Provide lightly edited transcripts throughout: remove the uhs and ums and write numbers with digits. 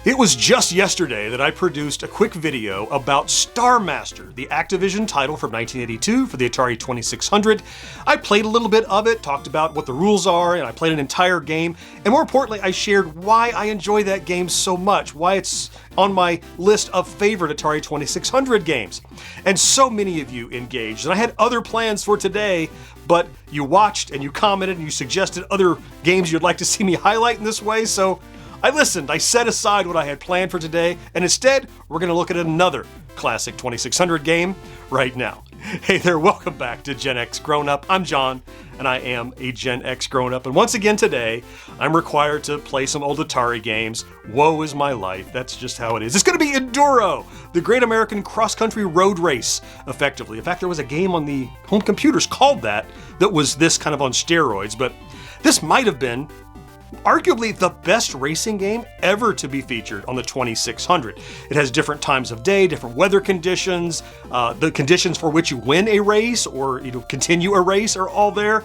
It was just yesterday that I produced a quick video about Starmaster, the Activision title from 1982 for the Atari 2600. I played a little bit of it, talked about what the rules are, and I played an entire game. And more importantly, I shared why I enjoy that game so much, why it's on my list of favorite Atari 2600 games. And so many of you engaged, and I had other plans for today, but you watched and you commented and you suggested other games you'd like to see me highlight in this way, so I listened, I set aside what I had planned for today, and instead, we're going to look at another classic 2600 game right now. Hey there, welcome back to GenXGrownUp. I'm John, and I am a GenXGrownUp. And once again today, I'm required to play some old Atari games. Woe is my life, that's just how it is. It's going to be Enduro, the great American cross-country road race, effectively. In fact, there was a game on the home computers called that was this kind of on steroids, but this might have been arguably the best racing game ever to be featured on the 2600. It has different times of day, different weather conditions, the conditions for which you win a race or continue a race are all there.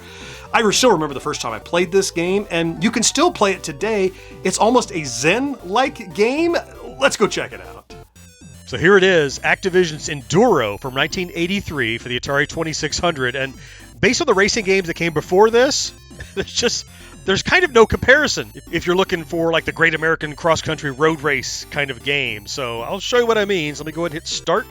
I still remember the first time I played this game, and you can still play it today. It's almost a Zen-like game. Let's go check it out. So here it is, Activision's Enduro from 1983 for the Atari 2600, and based on the racing games that came before this, there's kind of no comparison if you're looking for like the Great American Cross-Country Road Race kind of game. So I'll show you what I mean. So let me go ahead and hit start.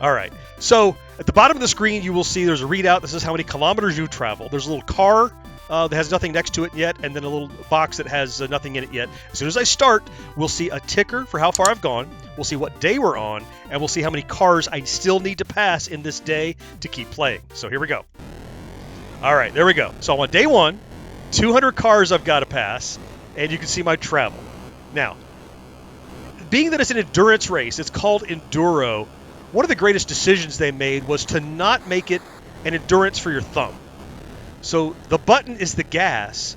All right. So at the bottom of the screen, you will see there's a readout. This is how many kilometers you travel. There's a little car that has nothing next to it yet, and then a little box that has nothing in it yet. As soon as I start, we'll see a ticker for how far I've gone. We'll see what day we're on, and we'll see how many cars I still need to pass in this day to keep playing. So here we go. All right, there we go. So I'm on day one. 200 cars I've got to pass, and you can see my travel. Now, being that it's an endurance race, it's called Enduro, one of the greatest decisions they made was to not make it an endurance for your thumb. So the button is the gas,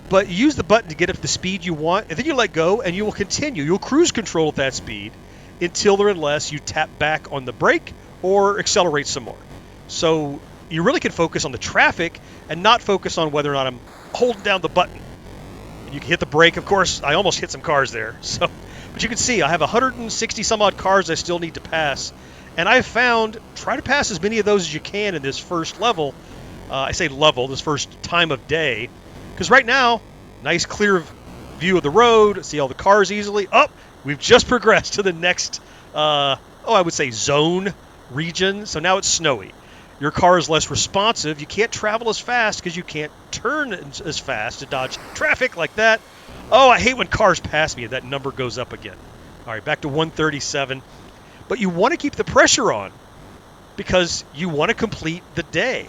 but you use the button to get up to the speed you want, and then you let go, and you will continue. You'll cruise control at that speed until or unless you tap back on the brake or accelerate some more. So you really can focus on the traffic and not focus on whether or not I'm holding down the button. You can hit the brake. Of course, I almost hit some cars there. But you can see I have 160 some odd cars I still need to pass. And I've found, try to pass as many of those as you can in this first level. I say level, this first time of day. Because right now, nice clear view of the road. See all the cars easily. Oh, we've just progressed to the next, I would say zone region. So now it's snowy. Your car is less responsive. You can't travel as fast because you can't turn as fast to dodge traffic like that. Oh, I hate when cars pass me and that number goes up again. All right, back to 137. But you want to keep the pressure on because you want to complete the day.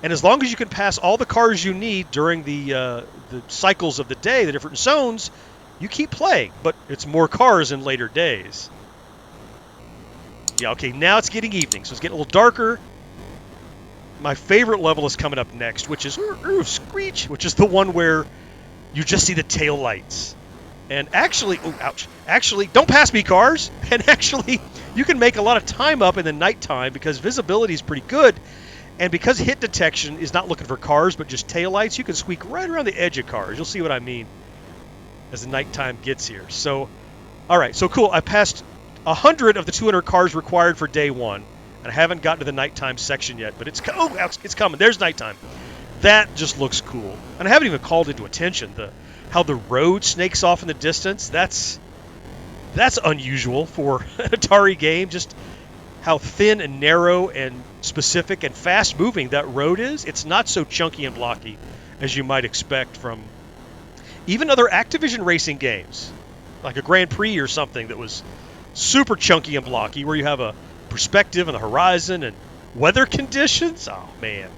And as long as you can pass all the cars you need during the cycles of the day, the different zones, you keep playing. But it's more cars in later days. Yeah, okay, now it's getting evening, so it's getting a little darker. My favorite level is coming up next, which is Screech, which is the one where you just see the tail lights. And actually, actually, don't pass me, cars. And actually, you can make a lot of time up in the nighttime because visibility is pretty good. And because hit detection is not looking for cars, but just tail lights, you can squeak right around the edge of cars. You'll see what I mean as the nighttime gets here. So, all right, so cool. I passed 100 of the 200 cars required for day one. And I haven't gotten to the nighttime section yet, but it's coming. There's nighttime. That just looks cool. And I haven't even called into attention how the road snakes off in the distance. That's unusual for an Atari game. Just how thin and narrow and specific and fast moving that road is. It's not so chunky and blocky as you might expect from even other Activision racing games, like a Grand Prix or something that was super chunky and blocky, where you have a perspective and the horizon and weather conditions. Oh man,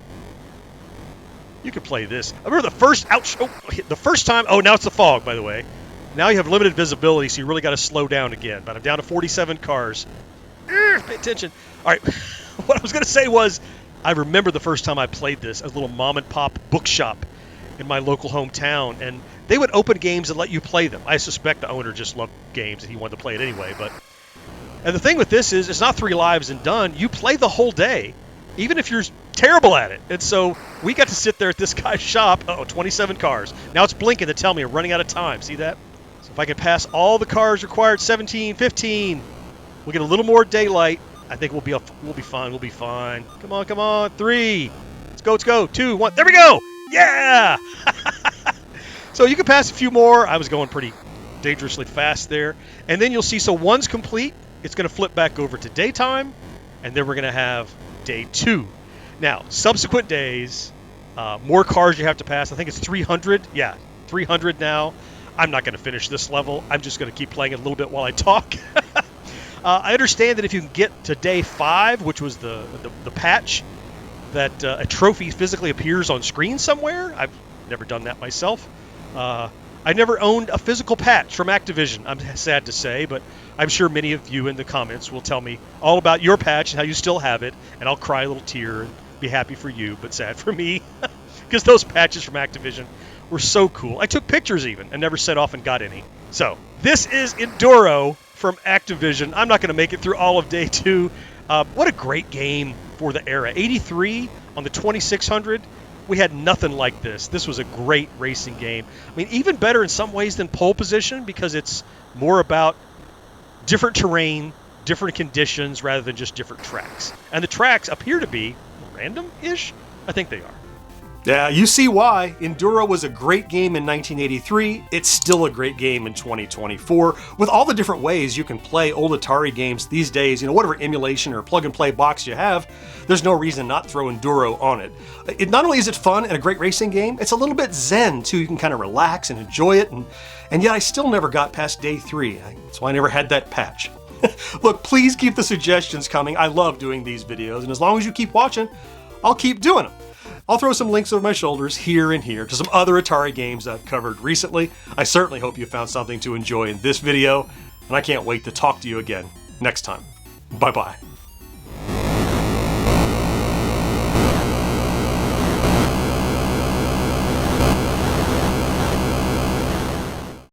you can play this. I remember the first time. Oh, now it's the fog, by the way. Now you have limited visibility, so you really got to slow down again. But I'm down to 47 cars. Pay attention. All right, what I was going to say was I remember the first time I played this at a little mom and pop bookshop in my local hometown, and they would open games and let you play them. I suspect the owner just loved games and he wanted to play it anyway, and the thing with this is it's not 3 lives and done. You play the whole day, even if you're terrible at it. And so we got to sit there at this guy's shop. 27 cars. Now it's blinking to tell me I'm running out of time. See that? So If I can pass all the cars required, 17, 15, we'll get a little more daylight. I think we'll be fine. We'll be fine. Come on, come on. 3. Let's go, let's go. 2, 1. There we go. Yeah. So you can pass a few more. I was going pretty dangerously fast there. And then you'll see, so 1's complete. It's going to flip back over to daytime. And then we're going to have day 2. Now, subsequent days, more cars you have to pass. I think it's 300. Yeah, 300 now. I'm not going to finish this level. I'm just going to keep playing it a little bit while I talk. I understand that if you can get to day 5, which was the patch, that a trophy physically appears on screen somewhere. I've never done that myself. I never owned a physical patch from Activision, I'm sad to say, but I'm sure many of you in the comments will tell me all about your patch and how you still have it, and I'll cry a little tear and be happy for you, but sad for me, because those patches from Activision were so cool. I took pictures even and never set off and got any. So, this is Enduro from Activision. I'm not going to make it through all of day 2. What a great game for the era. 83 on the 2600. We had nothing like this. This was a great racing game. I mean, even better in some ways than Pole Position, because it's more about different terrain, different conditions, rather than just different tracks. And the tracks appear to be random-ish. I think they are. Yeah, you see why. Enduro was a great game in 1983. It's still a great game in 2024. With all the different ways you can play old Atari games these days, whatever emulation or plug-and-play box you have, there's no reason not to throw Enduro on it. Not only is it fun and a great racing game, it's a little bit zen, too. You can kind of relax and enjoy it, and yet I still never got past day 3. That's why I never had that patch. Look, please keep the suggestions coming. I love doing these videos, and as long as you keep watching, I'll keep doing them. I'll throw some links over my shoulders here and here to some other Atari games I've covered recently. I certainly hope you found something to enjoy in this video, and I can't wait to talk to you again next time. Bye-bye.